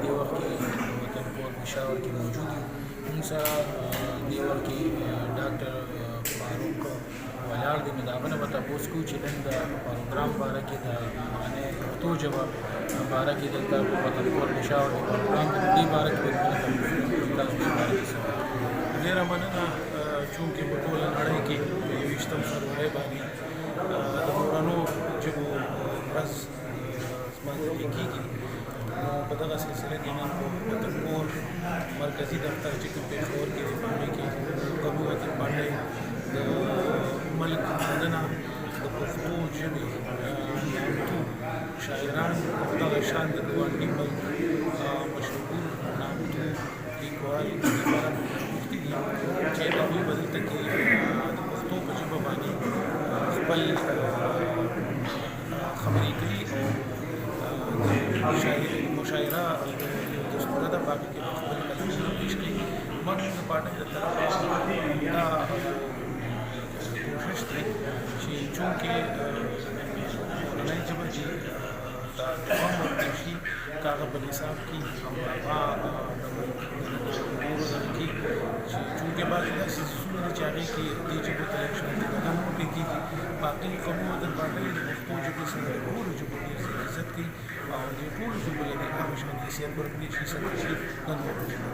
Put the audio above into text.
دې وخت کې وطن کور پېښور کې موجود یو. موږ سره دې وخت کې ډاکټر فاروق ولاړ دی. نو د هغه نه به تپوس کوو چې نن د پروګرام باره کې د معنی پښتو ژبه باره کې دلته وطن کور پېښور کې پروګرام دی، دې باره کې به تاسو دې باره کې څه وایئ؟ ډېره مننه. چونکې په ټوله نړۍ کې په 21 فروری باندې د مورنو ژبو ورځ لمانځل کېږي. نو په دغه سلسله کې نن په وطن کور مرکزي دفتر چې کوم پېښور کې دی، په هغې کې قومي وطن باندې د ملک مننه د پښتو ژبې نامتو شاعران او دغه شان د ګاونډي ملک مشهور نامتو لیکوال ادیبان مفتي دي چې هغوی به دلته کې د پښتو په ژبه باندې خپل خبرې کوي او مشاعره دستوره ده، په هغې کې خپل کلمې پیش کوي. موږ د پارټۍ د طرفه دا کوشش دی چې چونکې مورنۍ ژبه چې دا دوام ورکړل شي، که هغه په نصاب کې او هغه نورو ځایو کې چې چونکې بعضې داسې څیزونه دي چې هغې کې دې ژبو ته یو شان دي نه موقع کېږي. باقي قومي وطن پارټۍ د پښتو ژبې سره د ټولو ژبو ډېر عزت کوي او دې ټولو ژبو له دې هغه شان حیثیت ورکړي شي سره چې د نورو ژبو